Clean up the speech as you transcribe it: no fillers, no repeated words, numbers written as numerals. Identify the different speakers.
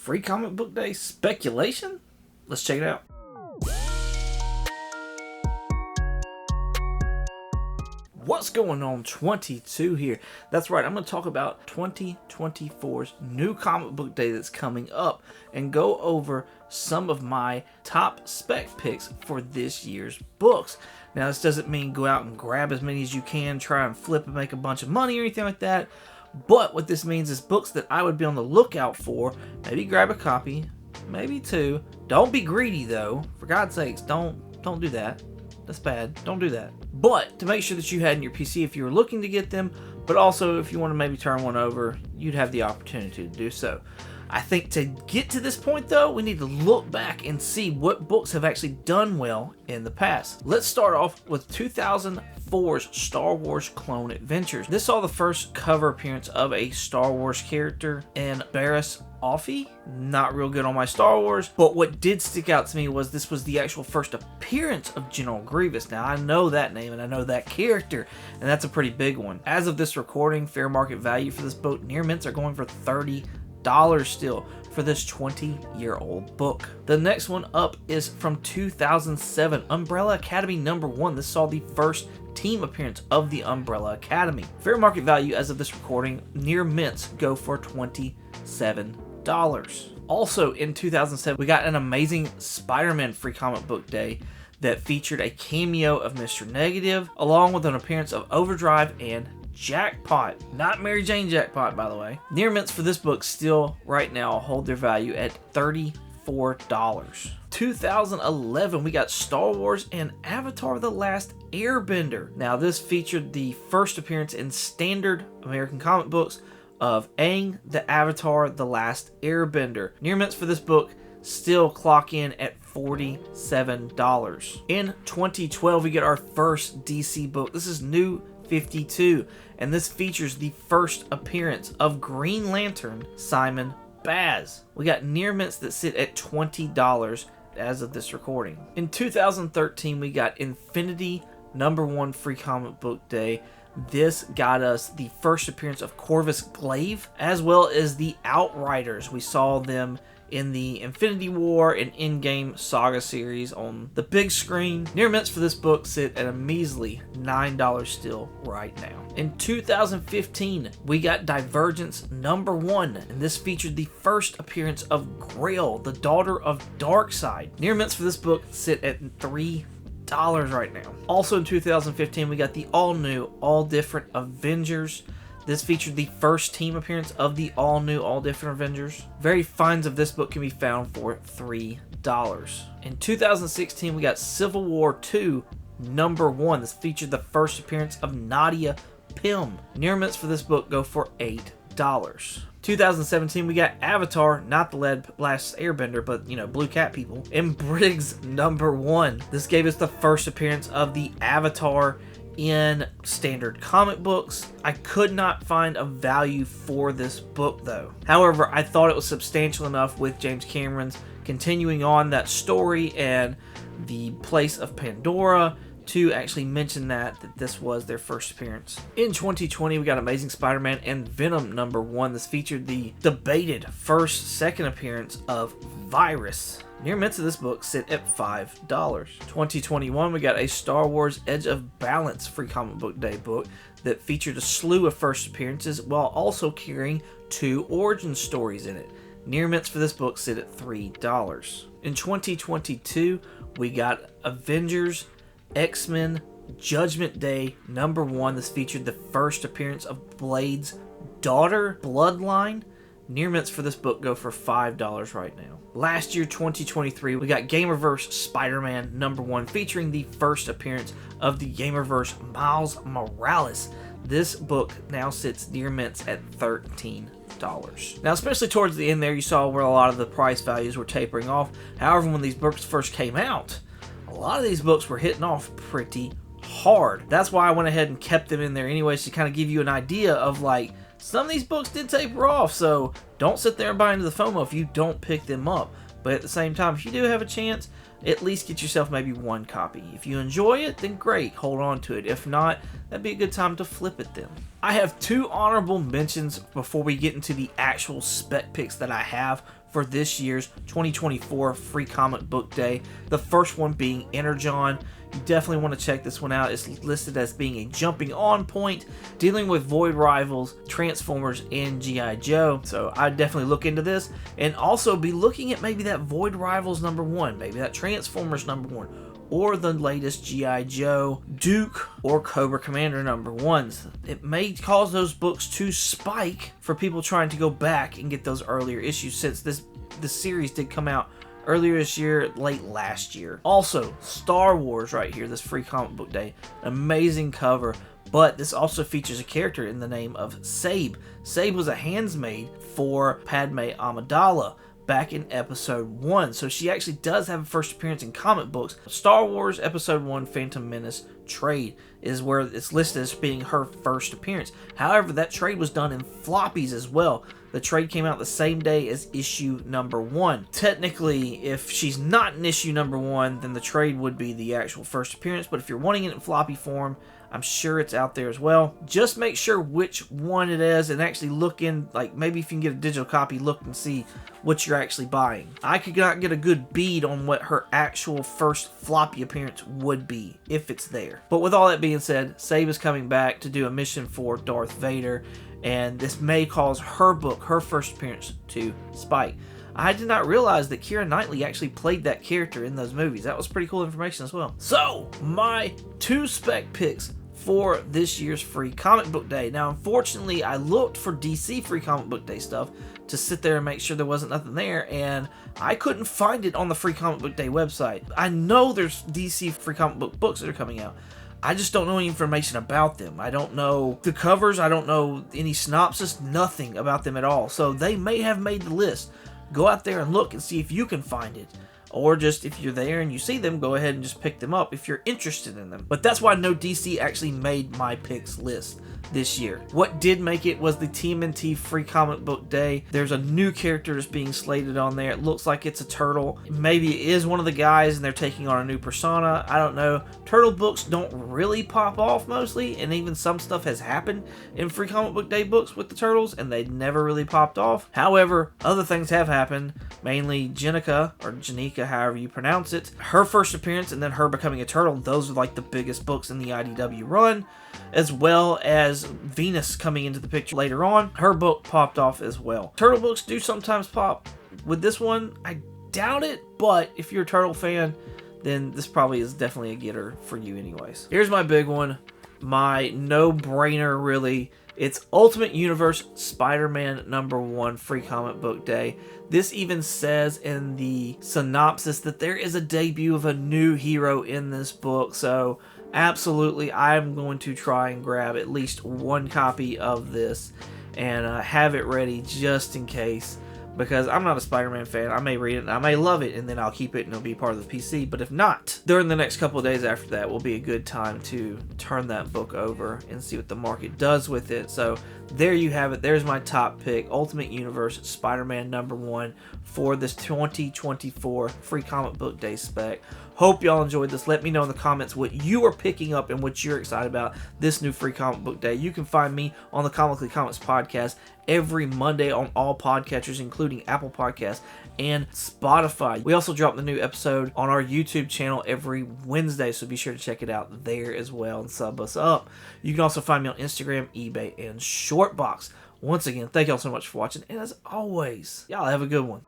Speaker 1: Free Comic Book Day speculation? Let's check it out. What's going on, 22 here? That's right, I'm going to talk about 2024's new comic book day that's coming up and go over some of my top spec picks for this year's books. Now, this doesn't mean go out and grab as many as you can, try and flip and make a bunch of money or anything like that. But what this means is books that I would be on the lookout for. Maybe grab a copy, maybe two. Don't be greedy though. For God's sakes, don't do that. That's bad. Don't do that. But to make sure that you had in your PC if you were looking to get them, but also if you want to maybe turn one over, you'd have the opportunity to do so. I think to get to this point though, we need to look back and see what books have actually done well in the past. Let's start off with 2004's Star Wars Clone Adventures. This saw the first cover appearance of a Star Wars character in Barriss Offee. Not real good on my Star Wars, but what did stick out to me was this was the actual first appearance of General Grievous. Now, I know that name and I know that character, and that's a pretty big one. As of this recording, fair market value for this book, near mints are going for $30 still for this 20-year-old book. The next one up is from 2007, Umbrella Academy #1. This saw the first team appearance of the Umbrella Academy. Fair market value as of this recording, near mints go for $27. Also in 2007, we got an amazing Spider-Man free comic book day that featured a cameo of Mr. Negative, along with an appearance of Overdrive and Jackpot. Not Mary Jane Jackpot, by the way. Near mints for this book still, right now, hold their value at $34. 2011, we got Star Wars and Avatar: The Last Airbender. Now, this featured the first appearance in standard American comic books of Aang the Avatar: The Last Airbender. Near mints for this book still clock in at $47. In 2012, we get our first DC book. This is New 52, and this features the first appearance of Green Lantern Simon Baz. We got near mints that sit at $20 as of this recording. In 2013, we got Infinity #1 free comic book day. This got us the first appearance of Corvus Glaive, as well as the Outriders. We saw them in the Infinity War and Endgame Saga series on the big screen. Near mints for this book sit at a measly $9 still right now. In 2015, we got Divergence #1, and this featured the first appearance of Grail, the daughter of Darkseid. Near mints for this book sit at $3 right now. Also in 2015, we got the all-new, all-different Avengers. This featured the first team appearance of the all-new, all-different Avengers. Very finds of this book can be found for $3. In 2016, we got Civil War II #1. This featured the first appearance of Nadia Pym. Near mints for this book go for $8. 2017, we got Avatar, not the Last Airbender, but, Blue Cat people, in Briggs #1. This gave us the first appearance of the Avatar in standard comic books. I could not find a value for this book though. However, I thought it was substantial enough with James Cameron's continuing on that story and the place of Pandora to actually mention that this was their first appearance. In 2020, we got Amazing Spider-Man and Venom #1. This featured the debated second appearance of Virus. Near mints of this book sit at $5. 2021, we got a Star Wars Edge of Balance free comic book day book that featured a slew of first appearances while also carrying 2 origin stories in it. Near mints for this book sit at $3. In 2022, we got Avengers X-Men Judgment Day #1. This featured the first appearance of Blade's daughter, Bloodline. Near mints for this book go for $5 right now. Last year, 2023, we got Gamerverse Spider-Man #1, featuring the first appearance of the Gamerverse Miles Morales. This book now sits near mints at $13. Now, especially towards the end there, you saw where a lot of the price values were tapering off. However, when these books first came out, a lot of these books were hitting off pretty hard. That's why I went ahead and kept them in there anyways, to kind of give you an idea of some of these books did taper off, so don't sit there and buy into the FOMO if you don't pick them up. But at the same time, if you do have a chance, at least get yourself maybe one copy. If you enjoy it, then great, hold on to it. If not, that'd be a good time to flip it then. I have two honorable mentions before we get into the actual spec picks that I have for this year's 2024 Free Comic Book Day. The first one being Energon. You definitely want to check this one out. It's listed as being a jumping on point, dealing with Void Rivals, Transformers, and G.I. Joe. So I'd definitely look into this, and also be looking at maybe that Void Rivals #1, maybe that Transformers #1, or the latest G.I. Joe, Duke, or Cobra Commander #1s. It may cause those books to spike for people trying to go back and get those earlier issues, since this series did come out earlier this year, late last year. Also, Star Wars right here, this Free Comic Book Day. Amazing cover, but this also features a character in the name of Sabe. Sabe was a handsmaid for Padme Amidala back in episode 1, so she actually does have a first appearance in comic books. Star Wars episode 1 Phantom Menace trade is where it's listed as being her first appearance. However, that trade was done in floppies as well. The trade came out the same day as issue #1. Technically, if she's not in issue #1, then the trade would be the actual first appearance, but if you're wanting it in floppy form, I'm sure it's out there as well. Just make sure which one it is and actually look in, like maybe if you can get a digital copy, look and see what you're actually buying. I could not get a good bead on what her actual first floppy appearance would be, if it's there. But with all that being said, Sabe is coming back to do a mission for Darth Vader, and this may cause her book, her first appearance, to spike. I did not realize that Keira Knightley actually played that character in those movies. That was pretty cool information as well. So, my 2 spec picks for this year's Free Comic Book Day. Now, unfortunately, I looked for DC Free Comic Book Day stuff to sit there and make sure there wasn't nothing there, and I couldn't find it on the Free Comic Book Day website. I know there's DC Free Comic Book books that are coming out. I just don't know any information about them. I don't know the covers. I don't know any synopsis. Nothing about them at all. So they may have made the list. Go out there and look and see if you can find it. Or just if you're there and you see them, go ahead and just pick them up if you're interested in them. But that's why no DC actually made my picks list this year. What did make it was the TMNT Free Comic Book Day. There's a new character that's being slated on there. It looks like it's a turtle. Maybe it is one of the guys and they're taking on a new persona. I don't know. Turtle books don't really pop off mostly, and even some stuff has happened in Free Comic Book Day books with the turtles and they never really popped off. However, other things have happened, mainly Jenica, or Janika, however you pronounce it. Her first appearance and then her becoming a turtle, those are like the biggest books in the IDW run, as well as Venus coming into the picture later on. Her book popped off as well. Turtle books do sometimes pop. With this one, I doubt it, but if you're a turtle fan, then this probably is definitely a getter for you anyways. Here's my big one, my no-brainer really. It's Ultimate Universe Spider-Man #1 Free Comic Book Day. This even says in the synopsis that there is a debut of a new hero in this book, so absolutely I'm going to try and grab at least one copy of this and have it ready just in case, because I'm not a Spider-Man fan. I may read it and I may love it and then I'll keep it and it'll be part of the PC, but if not, during the next couple of days after that will be a good time to turn that book over and see what the market does with it. So there you have it. There's my top pick, Ultimate Universe Spider-Man #1 for this 2024 Free Comic Book Day spec. Hope y'all enjoyed this. Let me know in the comments what you are picking up and what you're excited about this new Free Comic Book Day. You can find me on the Comically Comics podcast every Monday on all podcatchers, including Apple Podcasts and Spotify. We also drop the new episode on our YouTube channel every Wednesday, so be sure to check it out there as well and sub us up. You can also find me on Instagram, eBay, and Shortbox. Once again, thank y'all so much for watching, and as always, y'all have a good one.